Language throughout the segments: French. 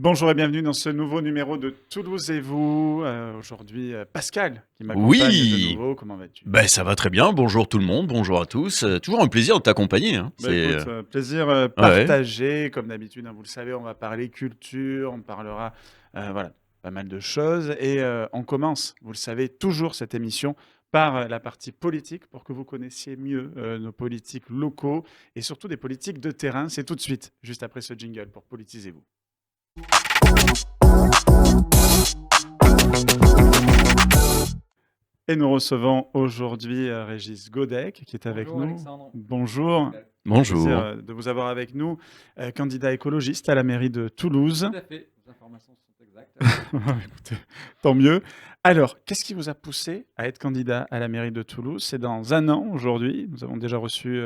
Bonjour et bienvenue dans ce nouveau numéro de Toulouse et vous. Aujourd'hui, Pascal qui m'accompagne de Oui, nouveau. Comment vas-tu? ben ça va très bien. Bonjour tout le monde, bonjour à tous. Toujours un plaisir de t'accompagner, hein. Bah écoute, plaisir Ouais. partagé. Comme d'habitude, hein, vous le savez, on va parler culture, on parlera voilà, pas mal de choses. Et on commence, vous le savez, toujours cette émission par la partie politique pour que vous connaissiez mieux nos politiques locaux et surtout des politiques de terrain. C'est tout de suite, juste après ce jingle pour Politisez-vous. Et nous recevons aujourd'hui Régis Godec qui est avec Bonjour nous. Alexandre. Bonjour Bonjour, Pascal. plaisir Bonjour. de vous avoir avec nous, candidat écologiste à la mairie de Toulouse. Tout à fait, les informations sont exactes. Écoutez, tant mieux. Alors, qu'est-ce qui vous a poussé à être candidat à la mairie de Toulouse? C'est dans un an aujourd'hui. Nous avons déjà reçu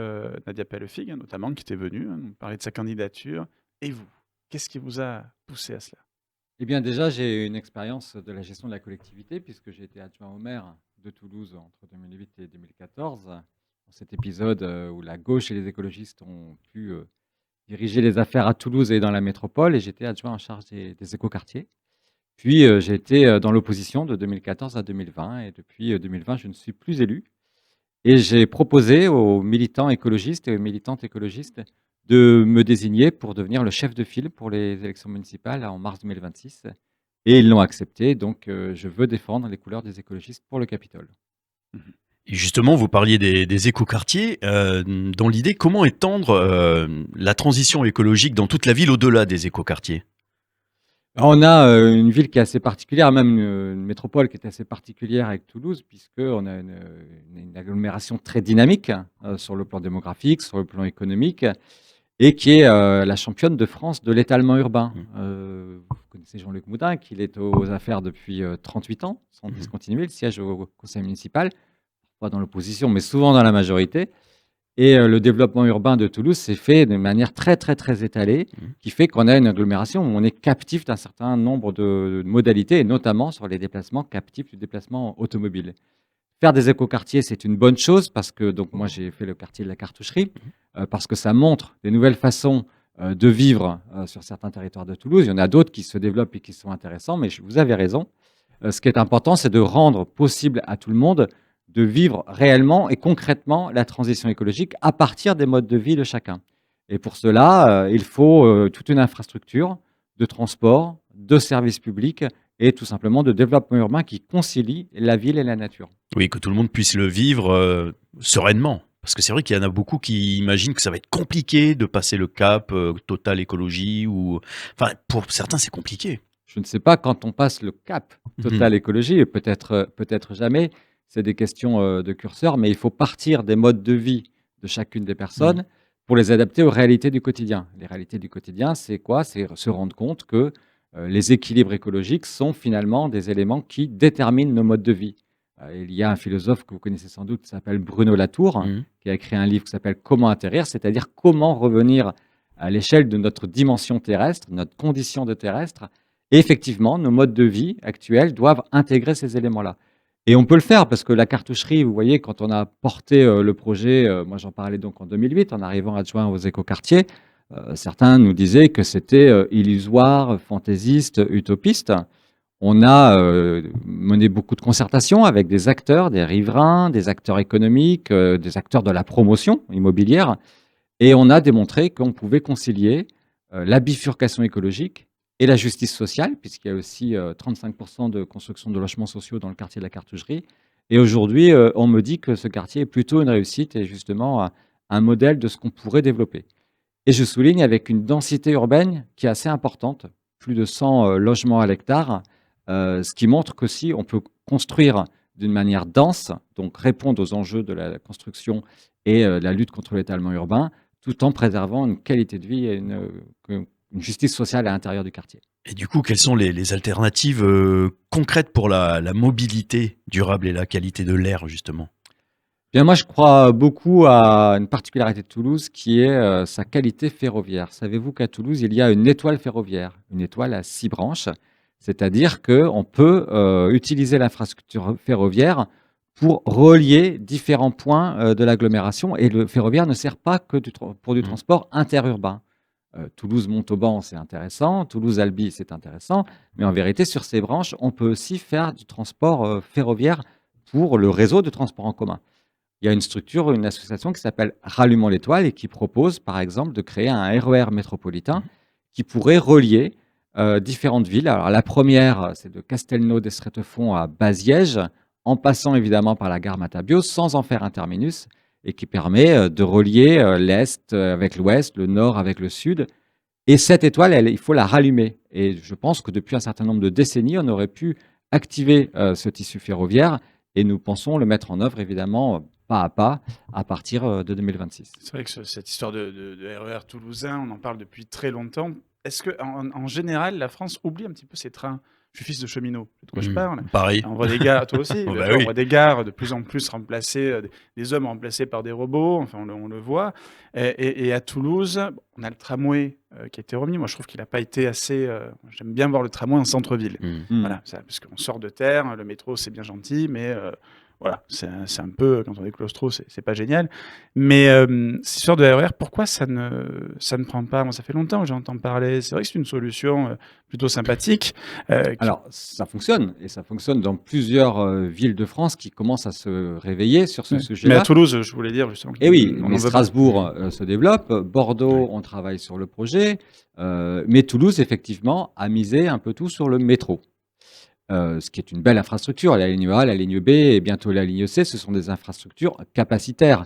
Nadia Pellefig, hein, notamment, qui était venue nous parler de sa candidature. Et vous, qu'est-ce qui vous a poussé à cela? Eh bien déjà, j'ai une expérience de la gestion de la collectivité puisque j'ai été adjoint au maire de Toulouse entre 2008 et 2014. Dans cet épisode où la gauche et les écologistes ont pu diriger les affaires à Toulouse et dans la métropole, et j'étais adjoint en charge des écoquartiers. Puis j'ai été dans l'opposition de 2014 à 2020, et depuis 2020, je ne suis plus élu. Et j'ai proposé aux militants écologistes et aux militantes écologistes de me désigner pour devenir le chef de file pour les élections municipales en mars 2026. Et ils l'ont accepté, donc je veux défendre les couleurs des écologistes pour le Capitole. Mhm. Et justement, vous parliez des écoquartiers. Dans l'idée, comment étendre la transition écologique dans toute la ville au-delà des écoquartiers? On a une ville qui est assez particulière, même une métropole qui est assez particulière avec Toulouse, puisqu'on a une agglomération très dynamique sur le plan démographique, sur le plan économique, et qui est la championne de France de l'étalement urbain. Mhm. Vous connaissez Jean-Luc Moudin, qui est aux affaires depuis 38 ans, sans Mhm. discontinuer. Il siège au conseil municipal, pas dans l'opposition, mais souvent dans la majorité. Et le développement urbain de Toulouse s'est fait de manière très, très, très étalée, Mhm. qui fait qu'on a une agglomération où on est captif d'un certain nombre de modalités, et notamment sur les déplacements captifs du déplacement automobile. Faire des écoquartiers, c'est une bonne chose parce que donc moi j'ai fait le quartier de la Cartoucherie parce que ça montre des nouvelles façons de vivre sur certains territoires de Toulouse. Il y en a d'autres qui se développent et qui sont intéressants, mais vous avez raison. Ce qui est important, c'est de rendre possible à tout le monde de vivre réellement et concrètement la transition écologique à partir des modes de vie de chacun. Et pour cela, il faut toute une infrastructure de transport, de services publics et tout simplement de développement urbain qui concilie la ville et la nature. Oui, que tout le monde puisse le vivre sereinement. Parce que c'est vrai qu'il y en a beaucoup qui imaginent que ça va être compliqué de passer le cap total écologie ou... Enfin, pour certains, c'est compliqué. Je ne sais pas quand on passe le cap Mhm. total écologie, et peut-être jamais, c'est des questions de curseur, mais il faut partir des modes de vie de chacune des Mhm. personnes pour les adapter aux réalités du quotidien. Les réalités du quotidien, c'est quoi? C'est se rendre compte que les équilibres écologiques sont finalement des éléments qui déterminent nos modes de vie. Il y a un philosophe que vous connaissez sans doute qui s'appelle Bruno Latour, Mhm. qui a écrit un livre qui s'appelle Comment atterrir, c'est-à-dire comment revenir à l'échelle de notre dimension terrestre, notre condition de terrestre. Et effectivement, nos modes de vie actuels doivent intégrer ces éléments-là. Et on peut le faire parce que la cartoucherie, vous voyez, quand on a porté le projet, moi j'en parlais donc en 2008, en arrivant adjoint aux écoquartiers, certains nous disaient que c'était illusoire, fantaisiste, utopiste. On a mené beaucoup de concertations avec des acteurs, des riverains, des acteurs économiques, des acteurs de la promotion immobilière, et on a démontré qu'on pouvait concilier la bifurcation écologique et la justice sociale, puisqu'il y a aussi 35% de construction de logements sociaux dans le quartier de la Cartoucherie. Et aujourd'hui, on me dit que ce quartier est plutôt une réussite et justement un modèle de ce qu'on pourrait développer. Et je souligne avec une densité urbaine qui est assez importante, plus de 100 logements à l'hectare, ce qui montre qu'aussi on peut construire d'une manière dense, donc répondre aux enjeux de la construction et la lutte contre l'étalement urbain, tout en préservant une qualité de vie et une justice sociale à l'intérieur du quartier. Et du coup, quelles sont les alternatives concrètes pour la mobilité durable et la qualité de l'air, justement? Bien, moi, je crois beaucoup à une particularité de Toulouse qui est sa qualité ferroviaire. Savez-vous qu'à Toulouse, il y a une étoile ferroviaire, une étoile à 6 branches, c'est-à-dire qu'on peut utiliser l'infrastructure ferroviaire pour relier différents points de l'agglomération, et le ferroviaire ne sert pas que pour du Mmh. transport interurbain. Toulouse-Montauban, c'est intéressant, Toulouse-Albi, c'est intéressant, mais en vérité, sur ces branches, on peut aussi faire du transport ferroviaire pour le réseau de transport en commun. Il y a une structure, une association qui s'appelle Rallumons l'étoile et qui propose, par exemple, de créer un RER métropolitain qui pourrait relier différentes villes. Alors, la première, c'est de Castelnau-d'Estrétefond à Baziège, en passant évidemment par la gare Matabiau, sans en faire un terminus, et qui permet de relier l'Est avec l'Ouest, le Nord avec le Sud. Et cette étoile, il faut la rallumer. Et je pense que depuis un certain nombre de décennies, on aurait pu activer ce tissu ferroviaire et nous pensons le mettre en œuvre, évidemment, pas à pas, à partir de 2026. C'est vrai que cette histoire de RER toulousain, on en parle depuis très longtemps. Est-ce qu'en général, la France oublie un petit peu ses trains? Je suis fils de cheminot, c'est de quoi je parle. Pareil. On voit des gares, toi aussi, Oh, d'accord, bah on oui. voit des gares de plus en plus remplacées, des hommes remplacés par des robots, enfin on le voit. Et à Toulouse, on a le tramway qui a été remis. Moi, je trouve qu'il n'a pas été assez. J'aime bien voir le tramway en centre-ville. Voilà, parce qu'on sort de terre, le métro c'est bien gentil, mais voilà, c'est un peu, quand on est claustro, c'est pas génial. Mais cette histoire de RER, pourquoi ça ne prend pas? Moi, ça fait longtemps que j'entends parler. C'est vrai que c'est une solution plutôt sympathique. Alors, ça fonctionne, et ça fonctionne dans plusieurs villes de France qui commencent à se réveiller sur ce Mais à sujet-là. Toulouse, je voulais dire justement. Et oui, on en mais veut pas. Strasbourg se développe, Bordeaux, Oui. on travaille sur le projet, mais Toulouse, effectivement, a misé un peu tout sur le métro. Ce qui est une belle infrastructure. La ligne A, la ligne B et bientôt la ligne C, ce sont des infrastructures capacitaires.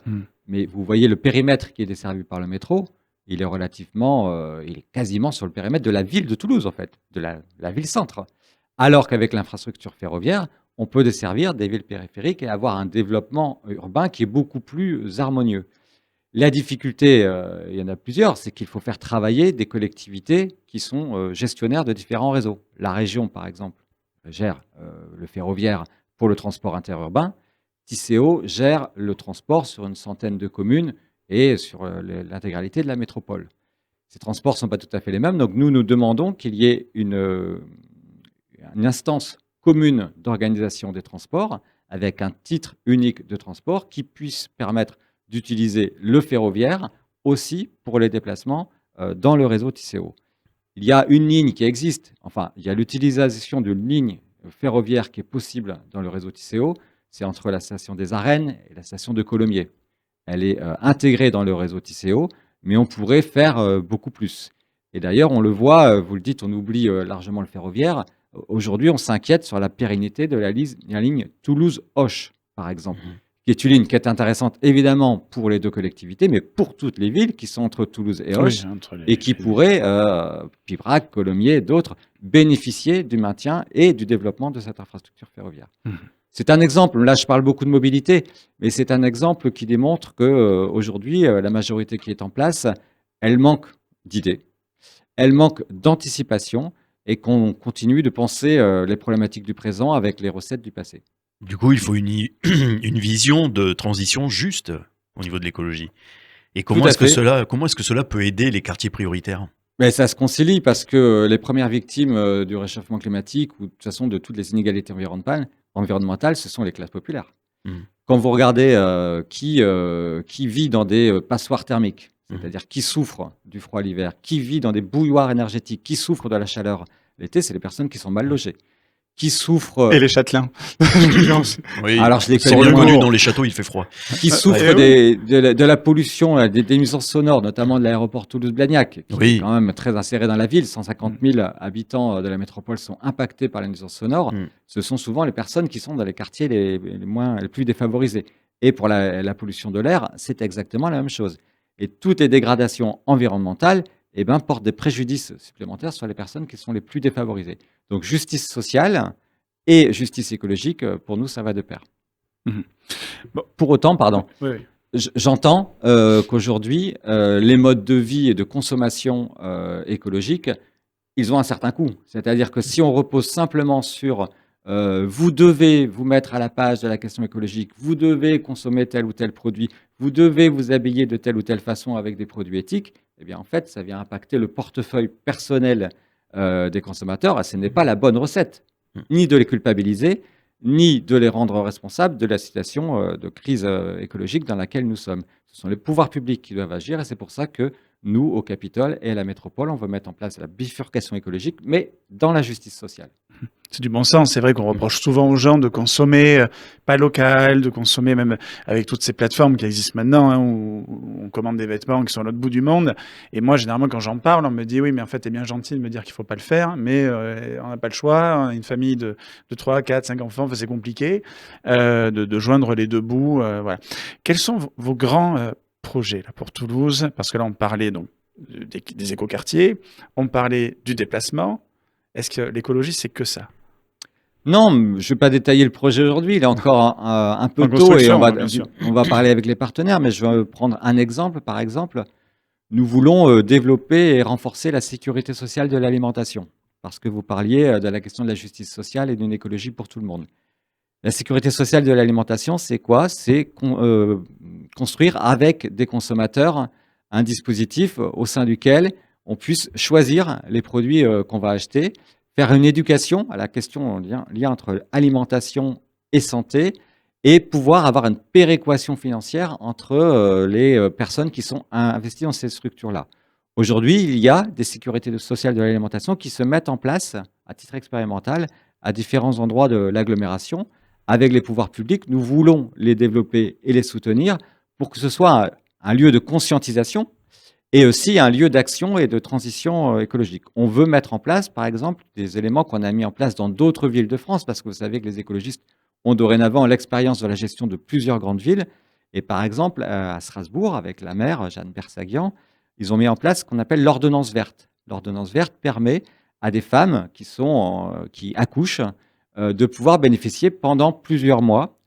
Mais vous voyez le périmètre qui est desservi par le métro, il est quasiment sur le périmètre de la ville de Toulouse, en fait, de la ville-centre. Alors qu'avec l'infrastructure ferroviaire, on peut desservir des villes périphériques et avoir un développement urbain qui est beaucoup plus harmonieux. La difficulté, il y en a plusieurs, c'est qu'il faut faire travailler des collectivités qui sont gestionnaires de différents réseaux. La région, par exemple, gère le ferroviaire pour le transport interurbain. Tisséo gère le transport sur une centaine de communes et sur l'intégralité de la métropole. Ces transports ne sont pas tout à fait les mêmes, donc nous demandons qu'il y ait une instance commune d'organisation des transports avec un titre unique de transport qui puisse permettre d'utiliser le ferroviaire aussi pour les déplacements dans le réseau Tisséo. Il y a une ligne qui existe, enfin, il y a l'utilisation d'une ligne ferroviaire qui est possible dans le réseau Tisséo, c'est entre la station des Arènes et la station de Colomiers. Elle est intégrée dans le réseau Tisséo, mais on pourrait faire beaucoup plus. Et d'ailleurs, on le voit, vous le dites, on oublie largement le ferroviaire. Aujourd'hui, on s'inquiète sur la pérennité de la ligne Toulouse-Auch, par exemple, qui est une ligne qui est intéressante évidemment pour les deux collectivités, mais pour toutes les villes qui sont entre Toulouse et Auch, Oui, entre et qui pourraient, Pibrac, Colomiers et d'autres, bénéficier du maintien et du développement de cette infrastructure ferroviaire. C'est un exemple, là je parle beaucoup de mobilité, mais c'est un exemple qui démontre qu'aujourd'hui, la majorité qui est en place, elle manque d'idées, elle manque d'anticipation, et qu'on continue de penser les problématiques du présent avec les recettes du passé. Du coup, il faut une vision de transition juste au niveau de l'écologie. Et comment est-ce que cela peut aider les quartiers prioritaires? Mais ça se concilie parce que les premières victimes du réchauffement climatique ou de toute façon de toutes les inégalités environnementales, ce sont les classes populaires. Quand vous regardez qui vit dans des passoires thermiques, c'est-à-dire qui souffre du froid l'hiver, qui vit dans des bouilloires énergétiques, qui souffre de la chaleur l'été, c'est les personnes qui sont mal logées. Qui souffrent. Et les châtelains. Oui, Alors, je les sont connais reconnus moins. dans les châteaux, il fait froid. Qui souffrent de la pollution, des nuisances sonores, notamment de l'aéroport Toulouse-Blagnac, qui est quand même très inséré dans la ville. 150 000 habitants de la métropole sont impactés par les nuisances sonores. Ce sont souvent les personnes qui sont dans les quartiers les plus défavorisés. Et pour la pollution de l'air, c'est exactement la même chose. Et toutes les dégradations environnementales portent des préjudices supplémentaires sur les personnes qui sont les plus défavorisées. Donc justice sociale et justice écologique, pour nous, ça va de pair. Bon, pour autant, j'entends qu'aujourd'hui, les modes de vie et de consommation écologique, ils ont un certain coût. C'est-à-dire que si on repose simplement sur vous devez vous mettre à la page de la question écologique, vous devez consommer tel ou tel produit, vous devez vous habiller de telle ou telle façon avec des produits éthiques, eh bien en fait, ça vient impacter le portefeuille personnel des consommateurs, et ce n'est pas la bonne recette, ni de les culpabiliser, ni de les rendre responsables de la situation de crise écologique dans laquelle nous sommes. Ce sont les pouvoirs publics qui doivent agir, et c'est pour ça que nous, au Capitole et à la métropole, on veut mettre en place la bifurcation écologique, mais dans la justice sociale. C'est du bon sens. C'est vrai qu'on reproche souvent aux gens de consommer pas local, de consommer même avec toutes ces plateformes qui existent maintenant, hein, où on commande des vêtements qui sont à l'autre bout du monde. Et moi, généralement, quand j'en parle, on me dit oui, mais en fait, t'es bien gentil de me dire qu'il faut pas le faire, mais on n'a pas le choix. On a une famille de 3, 4, 5 enfants, enfin, c'est compliqué de joindre les deux bouts. Voilà. Quels sont vos grands projets là, pour Toulouse? Parce que là, on parlait donc des écoquartiers, on parlait du déplacement. Est-ce que l'écologie, c'est que ça? Non, je ne vais pas détailler le projet aujourd'hui, il est encore un peu En tôt et construction, hein, bien sûr. on va parler avec les partenaires, mais je vais prendre un exemple. Par exemple, nous voulons développer et renforcer la sécurité sociale de l'alimentation, parce que vous parliez de la question de la justice sociale et d'une écologie pour tout le monde. La sécurité sociale de l'alimentation, c'est quoi? C'est construire avec des consommateurs un dispositif au sein duquel on puisse choisir les produits qu'on va acheter, faire une éducation à la question lien entre alimentation et santé, et pouvoir avoir une péréquation financière entre les personnes qui sont investies dans ces structures-là. Aujourd'hui, il y a des sécurités sociales de l'alimentation qui se mettent en place à titre expérimental à différents endroits de l'agglomération. Avec les pouvoirs publics, nous voulons les développer et les soutenir pour que ce soit un lieu de conscientisation et aussi un lieu d'action et de transition écologique. On veut mettre en place, par exemple, des éléments qu'on a mis en place dans d'autres villes de France, parce que vous savez que les écologistes ont dorénavant l'expérience de la gestion de plusieurs grandes villes. Et par exemple, à Strasbourg, avec la maire Jeanne Bersaguian, ils ont mis en place ce qu'on appelle l'ordonnance verte. L'ordonnance verte permet à des femmes qui accouchent de pouvoir bénéficier pendant plusieurs mois,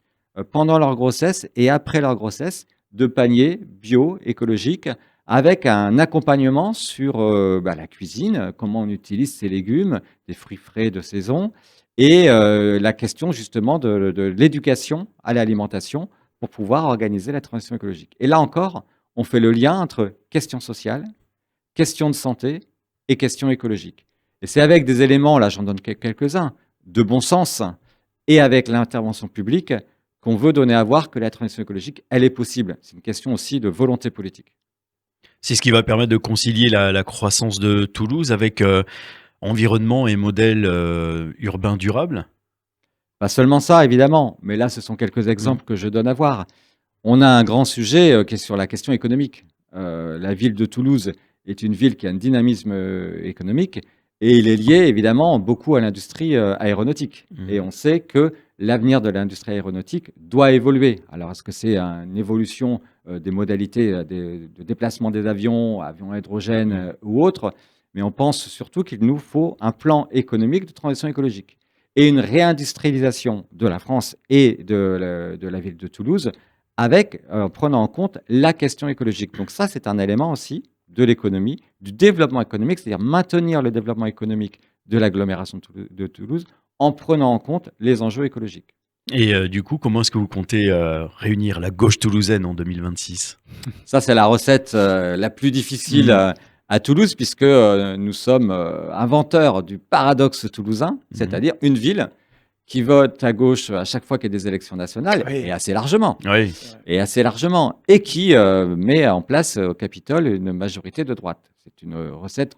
pendant leur grossesse et après leur grossesse, de paniers bio, écologiques, avec un accompagnement sur la cuisine, comment on utilise ces légumes, des fruits frais de saison, et la question justement de l'éducation à l'alimentation pour pouvoir organiser la transition écologique. Et là encore, on fait le lien entre questions sociales, questions de santé et questions écologiques. Et c'est avec des éléments, là j'en donne quelques-uns, de bon sens, et avec l'intervention publique, qu'on veut donner à voir que la transition écologique, elle est possible. C'est une question aussi de volonté politique. C'est ce qui va permettre de concilier la croissance de Toulouse avec environnement et modèle urbain durable. Pas seulement ça, évidemment, mais là, ce sont quelques exemples que je donne à voir. On a un grand sujet qui est sur la question économique. La ville de Toulouse est une ville qui a un dynamisme économique et il est lié évidemment beaucoup à l'industrie aéronautique. Et on sait que l'avenir de l'industrie aéronautique doit évoluer. Alors, est-ce que c'est une évolution des modalités de déplacement des avions, avions à hydrogène ou autres? Mais on pense surtout qu'il nous faut un plan économique de transition écologique et une réindustrialisation de la France et de la ville de Toulouse avec, prenant en compte la question écologique. Donc ça, c'est un élément aussi de l'économie, du développement économique, c'est-à-dire maintenir le développement économique de l'agglomération de Toulouse en prenant en compte les enjeux écologiques. Et du coup, comment est-ce que vous comptez réunir la gauche toulousaine en 2026? Ça, c'est la recette la plus difficile à Toulouse, puisque nous sommes inventeurs du paradoxe toulousain, c'est-à-dire une ville qui vote à gauche à chaque fois qu'il y a des élections nationales, et assez largement, et qui met en place au Capitole une majorité de droite. C'est une recette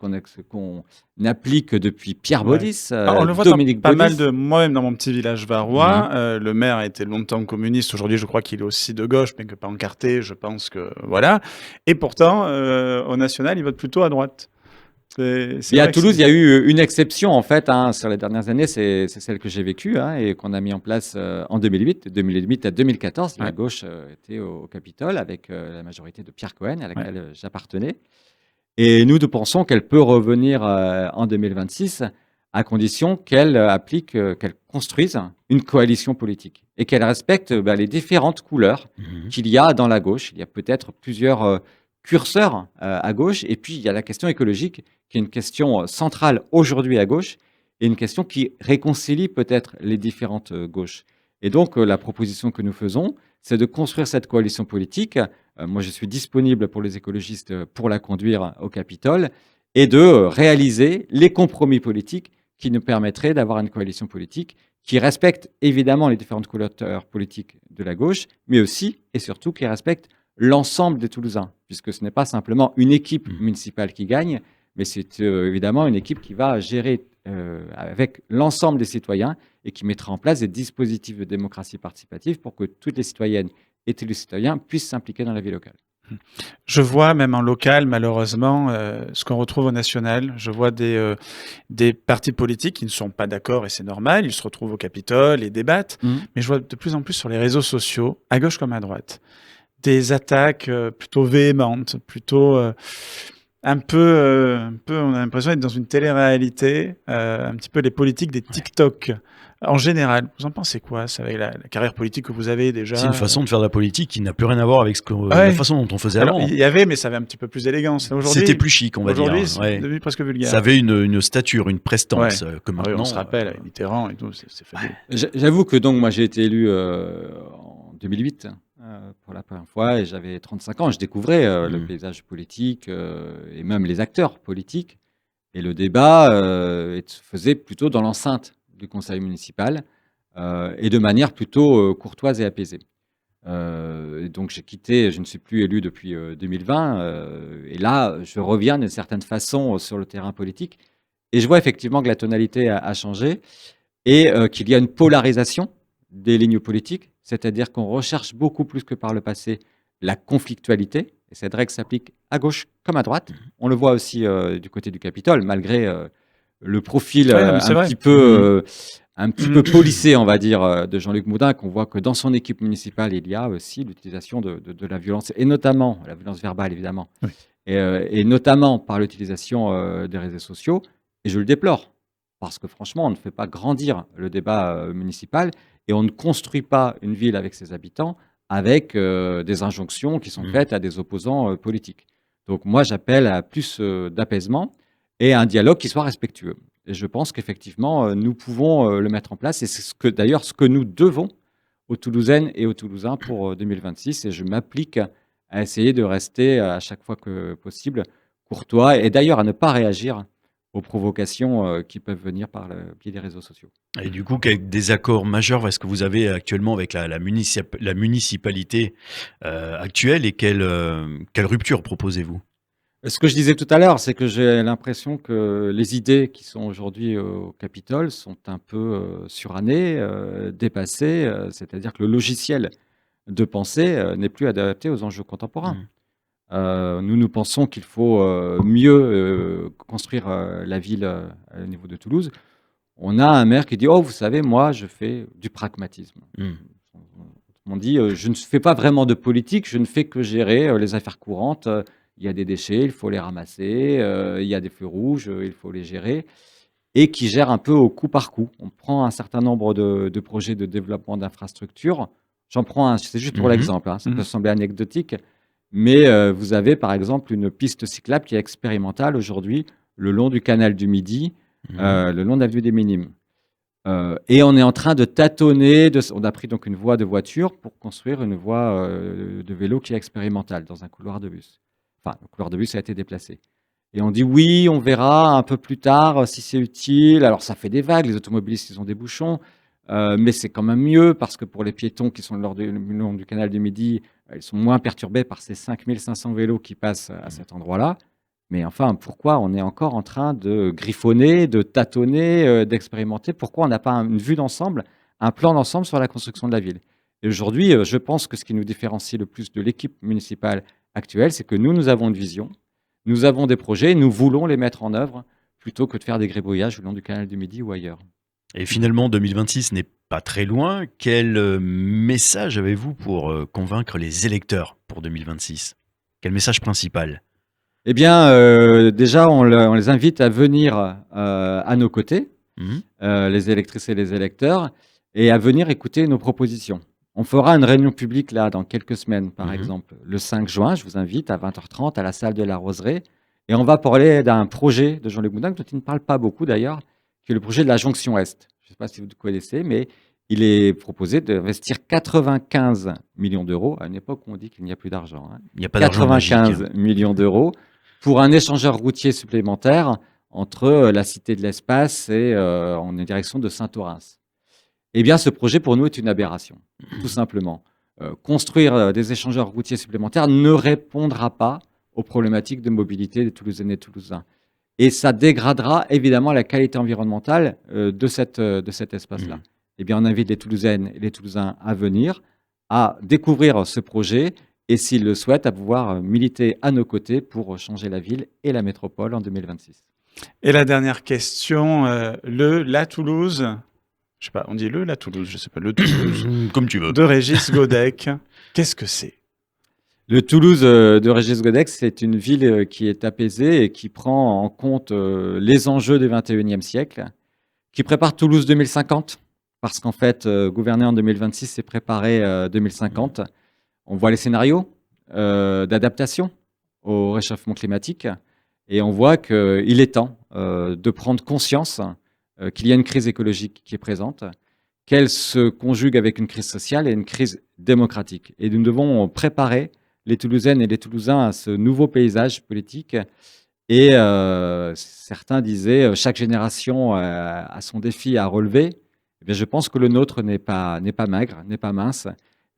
qu'on applique depuis Pierre Baudis, on le voit Dominique pas Baudis. mal de moi-même dans mon petit village varois. Le maire a été longtemps communiste. Aujourd'hui, je crois qu'il est aussi de gauche, bien que pas encarté. Je pense que voilà. Et pourtant, au national, il vote plutôt à droite. Et à Toulouse, il y a eu une exception, en fait, sur les dernières années, c'est celle que j'ai vécue et qu'on a mis en place en 2008 à 2014. La gauche était au Capitole avec la majorité de Pierre Cohen, à laquelle j'appartenais. Et nous pensons qu'elle peut revenir en 2026 à condition qu'elle qu'elle construise une coalition politique et qu'elle respecte les différentes couleurs qu'il y a dans la gauche. Il y a peut-être plusieurs curseurs à gauche, et puis il y a la question écologique qui est une question centrale aujourd'hui à gauche et une question qui réconcilie peut-être les différentes gauches. Et donc la proposition que nous faisons, c'est de construire cette coalition politique. Moi, je suis disponible pour les écologistes pour la conduire au Capitole et de réaliser les compromis politiques qui nous permettraient d'avoir une coalition politique qui respecte évidemment les différentes couleurs politiques de la gauche, mais aussi et surtout qui respecte l'ensemble des Toulousains, puisque ce n'est pas simplement une équipe Mmh. municipale qui gagne, mais c'est évidemment une équipe qui va gérer avec l'ensemble des citoyens et qui mettra en place des dispositifs de démocratie participative pour que toutes les citoyennes et tous les citoyens puissent s'impliquer dans la vie locale. Je vois même en local, malheureusement, ce qu'on retrouve au national. Je vois des partis politiques qui ne sont pas d'accord et c'est normal. Ils se retrouvent au Capitole et débattent. Mais je vois de plus en plus sur les réseaux sociaux, à gauche comme à droite, des attaques plutôt véhémentes, plutôt un peu, on a l'impression d'être dans une télé-réalité, un petit peu les politiques des Ouais. TikTok. En général, vous en pensez quoi, ça, avec la carrière politique que vous avez déjà? C'est une façon de faire de la politique qui n'a plus rien à voir avec la Ouais. façon dont on faisait Alors, avant. il y avait, mais ça avait un petit peu plus d'élégance. Aujourd'hui, C'était plus chic, on va dire. aujourd'hui, c'est Ouais. devenu presque vulgaire. Ça avait une stature, une prestance que Ah oui, maintenant. on se rappelle, avec Mitterrand et tout, c'est fabuleux. J'avoue que donc moi j'ai été élu en 2008 pour la première fois et j'avais 35 ans. Je découvrais le paysage politique et même les acteurs politiques. Et le débat se faisait plutôt dans l'enceinte du conseil municipal et de manière plutôt courtoise et apaisée. Et donc j'ai quitté, je ne suis plus élu depuis 2020 et là je reviens d'une certaine façon sur le terrain politique et je vois effectivement que la tonalité a changé et qu'il y a une polarisation des lignes politiques, c'est-à-dire qu'on recherche beaucoup plus que par le passé la conflictualité, et cette règle s'applique à gauche comme à droite. On le voit aussi du côté du Capitole, malgré le profil Ouais, mais c'est vrai. un petit peu polissé, on va dire, de Jean-Luc Moudin, qu'on voit que dans son équipe municipale, il y a aussi l'utilisation de la violence, et notamment la violence verbale, évidemment, Oui. et notamment par l'utilisation des réseaux sociaux, et je le déplore. Parce que franchement, on ne fait pas grandir le débat municipal et on ne construit pas une ville avec ses habitants avec des injonctions qui sont faites à des opposants politiques. Donc moi, j'appelle à plus d'apaisement et à un dialogue qui soit respectueux. Et je pense qu'effectivement, nous pouvons le mettre en place et c'est d'ailleurs ce que nous devons aux Toulousaines et aux Toulousains pour 2026. Et je m'applique à essayer de rester à chaque fois que possible courtois et d'ailleurs à ne pas réagir aux provocations qui peuvent venir par le biais des réseaux sociaux. Et du coup, quel désaccord majeur est-ce que vous avez actuellement avec la municipalité actuelle et quelle rupture proposez-vous? Ce que je disais tout à l'heure, c'est que j'ai l'impression que les idées qui sont aujourd'hui au Capitole sont un peu surannées, dépassées, c'est-à-dire que le logiciel de pensée n'est plus adapté aux enjeux contemporains. Nous pensons qu'il faut mieux construire la ville au niveau de Toulouse. On a un maire qui dit: «Oh, vous savez, moi, je fais du pragmatisme». On dit: «Je ne fais pas vraiment de politique, je ne fais que gérer les affaires courantes. Il y a des déchets, il faut les ramasser, il y a des feux rouges, il faut les gérer» et qui gère un peu au coup par coup. On prend un certain nombre de projets de développement d'infrastructures. J'en prends un, c'est juste pour l'exemple, hein, ça peut sembler anecdotique, mais vous avez par exemple une piste cyclable qui est expérimentale aujourd'hui le long du canal du Midi, le long de l'avenue des Minimes. Et on est en train de tâtonner, on a pris donc une voie de voiture pour construire une voie de vélo qui est expérimentale dans un couloir de bus. Enfin, le couloir de bus a été déplacé. Et on dit oui, on verra un peu plus tard si c'est utile. Alors ça fait des vagues, les automobilistes ils ont des bouchons, mais c'est quand même mieux parce que pour les piétons qui sont le long du canal du Midi, ils sont moins perturbés par ces 5500 vélos qui passent à cet endroit-là. Mais enfin, pourquoi on est encore en train de griffonner, de tâtonner, d'expérimenter? Pourquoi on n'a pas une vue d'ensemble, un plan d'ensemble sur la construction de la ville? Et aujourd'hui, je pense que ce qui nous différencie le plus de l'équipe municipale actuelle, c'est que nous avons une vision, nous avons des projets, nous voulons les mettre en œuvre plutôt que de faire des gribouillages le long du canal du Midi ou ailleurs. Et finalement, 2026 n'est pas très loin. Quel message avez-vous pour convaincre les électeurs pour 2026? Quel message principal? Eh bien, déjà, on les invite à venir à nos côtés, les électrices et les électeurs, et à venir écouter nos propositions. On fera une réunion publique là dans quelques semaines, par exemple, le 5 juin. Je vous invite à 20h30 à la salle de la Roseraie. Et on va parler d'un projet de Jean-Luc Moudin, dont il ne parle pas beaucoup d'ailleurs, qui est le projet de la jonction Est. Je ne sais pas si vous connaissez, mais il est proposé d'investir 95 millions d'euros, à une époque où on dit qu'il n'y a plus d'argent. Il n'y a pas d'argent magique. 95 millions d'euros pour un échangeur routier supplémentaire entre la Cité de l'Espace et en direction de Saint-Orens. Eh bien, ce projet, pour nous, est une aberration, tout simplement. construire des échangeurs routiers supplémentaires ne répondra pas aux problématiques de mobilité des Toulousaines et Toulousains. Et ça dégradera évidemment la qualité environnementale de cet espace-là. Eh bien, on invite les Toulousaines et les Toulousains à venir, à découvrir ce projet et, s'ils le souhaitent, à pouvoir militer à nos côtés pour changer la ville et la métropole en 2026. Et la dernière question, la Toulouse, je sais pas, on dit la Toulouse, je sais pas, le Toulouse, Comme tu veux. de Régis Godec, qu'est-ce que c'est? Le Toulouse de Régis Godec, c'est une ville qui est apaisée et qui prend en compte les enjeux du XXIe siècle, qui prépare Toulouse 2050, parce qu'en fait, gouverner en 2026, c'est préparer 2050. On voit les scénarios d'adaptation au réchauffement climatique et on voit qu'il est temps de prendre conscience qu'il y a une crise écologique qui est présente, qu'elle se conjugue avec une crise sociale et une crise démocratique. Et nous devons préparer les Toulousaines et les Toulousains à ce nouveau paysage politique. Et certains disaient chaque génération a son défi à relever. Eh bien, je pense que le nôtre n'est pas maigre, n'est pas mince,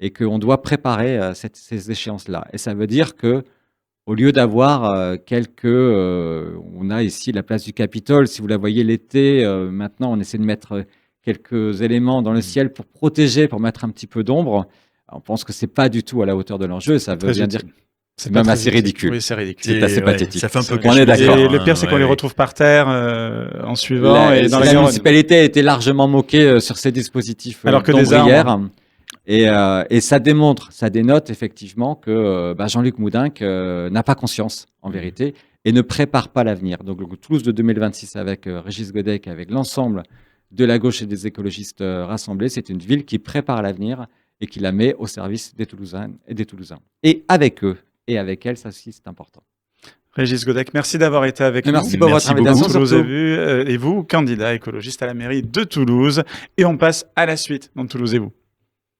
et qu'on doit préparer ces échéances-là. Et ça veut dire que au lieu d'avoir on a ici la place du Capitole, si vous la voyez l'été, maintenant on essaie de mettre quelques éléments dans le ciel pour protéger, pour mettre un petit peu d'ombre. On pense que c'est pas du tout à la hauteur de l'enjeu. Ça veut bien dire que c'est même assez ridicule. Oui, c'est ridicule. C'est assez pathétique. Ça fait un peu On est d'accord. Et le pire, c'est qu'on les retrouve par terre en suivant. Et dans la Garonne. municipalité a été largement moquée sur ces dispositifs Alors que des arbres. Et ça dénote effectivement que Jean-Luc Moudinque n'a pas conscience, en vérité, et ne prépare pas l'avenir. Donc, le Toulouse de 2026 avec Régis Godec, avec l'ensemble de la gauche et des écologistes rassemblés, c'est une ville qui prépare l'avenir et qui la met au service des Toulousaines et des Toulousains. Et avec eux et avec elles, ça aussi, c'est important. Régis Godec, merci d'avoir été avec nous. Merci pour votre invitation. Toulouse est vue, et vous, candidat écologiste à la mairie de Toulouse. Et on passe à la suite dans Toulouse et vous.